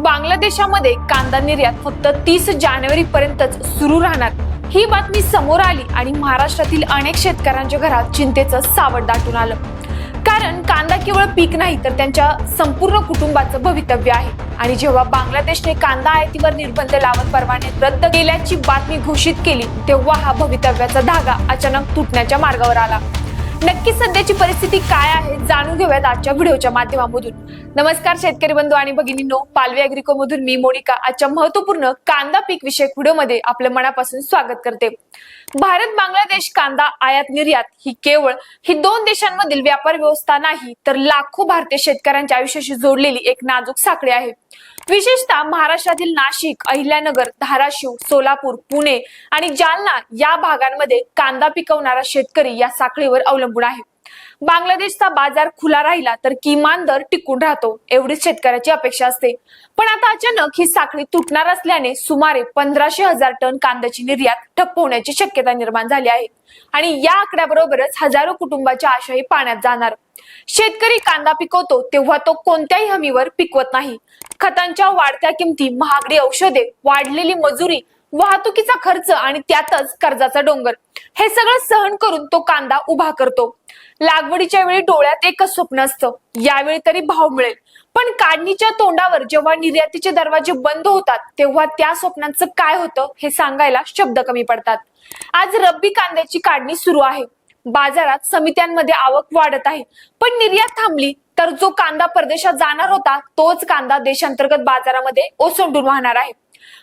बांगलादेशामध्ये कांदा निर्यात फक्त 30 जानेवारी पर्यंतच सुरू राहणार ही बातमी समोर आली आणि महाराष्ट्रातील अनेक शेतकऱ्यांच्या घरात चिंतेचं सावट दाटून आलं। कारण कांदा केवळ पीक नाही तर त्यांच्या संपूर्ण कुटुंबाचं भवितव्य आहे। आणि जेव्हा बांगलादेशने कांदा आयातीवर निर्बंध लावत परवाने रद्द केल्याची बातमी घोषित केली तेव्हा हा भवितव्याचा धागा अचानक तुटण्याच्या मार्गावर आला। नक्की सध्याची परिस्थिती काय आहे जाणून घेऊयात आजच्या व्हिडिओच्या माध्यमातून। नमस्कार शेतकरी बंधू आणि भगिनींनो, पालवी अॅग्रिको मधून मी मोनिका आजच्या महत्त्वपूर्ण कांदा पीक विषयक व्हिडिओमध्ये आपलं मनापासून स्वागत करते। भारत बांगलादेश कांदा आयात निर्यात ही दोन देशांमधील व्यापार व्यवस्था नाही तर लाखो भारतीय शेतकऱ्यांच्या आयुष्याशी जोडलेली एक नाजूक साखळी आहे। विशेषतः महाराष्ट्रातील नाशिक, अहिल्यानगर, धाराशिव, सोलापूर, पुणे आणि जालना या भागांमध्ये कांदा पिकवणारा शेतकरी या साखळीवर अवलंबून आहे। बांगलादेशचा बाजार खुला राहिला तर किमान दर टिकून राहतो एवढीच शेतकऱ्याची अपेक्षा असते। पण आता अचानक ही साखळी तुटणार असल्याने सुमारे 1500,000 टन कांद्याची निर्यात ठप्प होण्याची शक्यता निर्माण झाली आहे आणि या आकड्याबरोबरच हजारो कुटुंबाच्या आशाही पाण्यात जाणार। शेतकरी कांदा पिकवतो तेव्हा तो कोणत्याही हमीवर पिकवत नाही। खतांच्या वाढत्या किमती, महागडी औषधे, वाढलेली मजुरी, वाहतुकीचा खर्च आणि त्यातच कर्जाचा डोंगर हे सगळं सहन करून तो कांदा उभा करतो। लागवडीच्या वेळी डोळ्यात एकच स्वप्न असतं, यावेळी तरी भाव मिळेल। पण काढणीच्या तोंडावर जेव्हा निर्यातीचे दरवाजे बंद होतात तेव्हा त्या स्वप्नांचं काय होतं हे सांगायला शब्द कमी पडतात। आज रब्बी कांद्याची काढणी सुरू आहे। बाजारात समित्यांमध्ये आवक वाढत आहे, पण निर्यात थांबली तर जो कांदा परदेशात जाणार होता तोच कांदा देशांतर्गत बाजारामध्ये ओसंडून वाहणार आहे।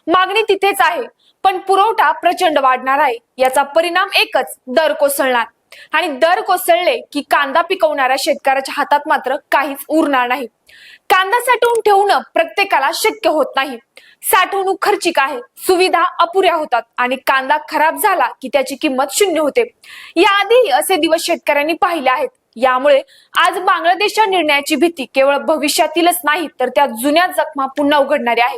मागणी तिथेच आहे पण पुरवठा प्रचंड वाढणार आहे। याचा परिणाम एकच, दर कोसळणार। आणि दर कोसळले की कांदा पिकवणाऱ्या शेतकऱ्याच्या हातात मात्र काहीच उरणार नाही। कांदा साठवून ठेवणं प्रत्येकाला शक्य होत नाही। साठवणूक खर्चिक आहे, सुविधा अपुऱ्या होतात आणि कांदा खराब झाला की त्याची किंमत शून्य होते। याआधी असे दिवस शेतकऱ्यांनी पाहिले आहेत। यामुळे आज बांगलादेशच्या निर्णयाची भीती केवळ भविष्यातीलच नाही तर त्या जुन्या जखमा पुन्हा उघडणारी आहे।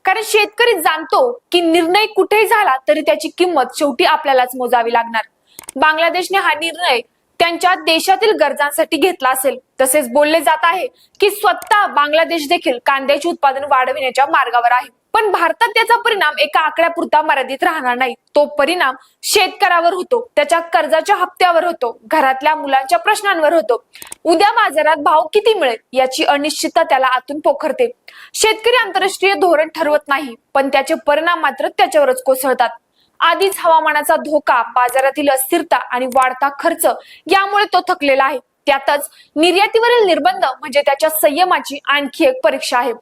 कारण शेतकरी जाणतो की निर्णय कुठेही झाला तरी त्याची किंमत शेवटी आपल्यालाच मोजावी लागणार। बांगलादेशने हा निर्णय त्यांच्या देशातील गरजांसाठी घेतला असेल। तसेच बोलले जात आहे की स्वतः बांगलादेश देखील कांद्याचे उत्पादन वाढविण्याच्या मार्गावर आहे। पण भारतात त्याचा परिणाम एका आकड्यापुरता मर्यादित राहणार नाही। तो परिणाम शेतकऱ्यावर होतो, त्याच्या कर्जाच्या हप्त्यावर होतो, घरातल्या मुलांच्या प्रश्नांवर होतो। उद्या बाजारात भाव किती मिळेल याची अनिश्चितता त्याला आतून पोखरते। शेतकरी आंतरराष्ट्रीय धोरण ठरवत नाही पण त्याचे परिणाम मात्र त्याच्यावरच कोसळतात। आधीच हवामानाचा धोका, बाजारातील अस्थिरता आणि वाढता खर्च यामुळे तो थकलेला आहे। त्यातच निर्यातीवरील निर्बंध म्हणजे त्याच्या संयमाची आणखी एक परीक्षा आहे।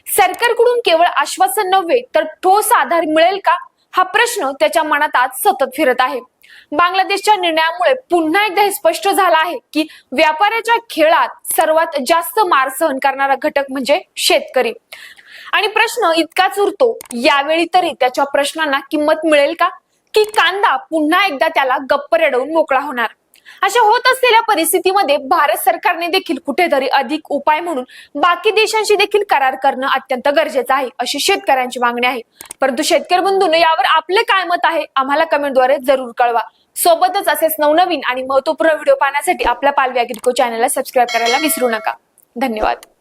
सरकारकडून केवळ आश्वासन नव्हे तर ठोस आधार मिळेल का हा प्रश्न त्याच्या मनात आज सतत फिरत आहे। बांगलादेशच्या निर्णयामुळे पुन्हा एकदा हे स्पष्ट झालं आहे की व्यापाऱ्याच्या खेळात सर्वात जास्त मार सहन करणारा घटक म्हणजे शेतकरी। आणि प्रश्न इतकाच उरतो, यावेळी तरी त्याच्या प्रश्नांना किंमत मिळेल का की कांदा पुन्हा एकदा त्याला गप्प रडवून मोकळा होणार। अशा होत असलेल्या परिस्थितीमध्ये भारत सरकारने देखील कुठेतरी अधिक उपाय म्हणून बाकी देशांशी देखील करार करणं अत्यंत गरजेचं आहे अशी शेतकऱ्यांची मागणी आहे। परंतु शेतकरी बंधूंनो, यावर आपले काय मत आहे आम्हाला कमेंटद्वारे जरूर कळवा। सोबतच असेच नवनवीन आणि महत्त्वपूर्ण व्हिडिओ पाहण्यासाठी आपल्या पालवी अॅग्रिको चॅनलला सबस्क्राईब करायला विसरू नका। धन्यवाद।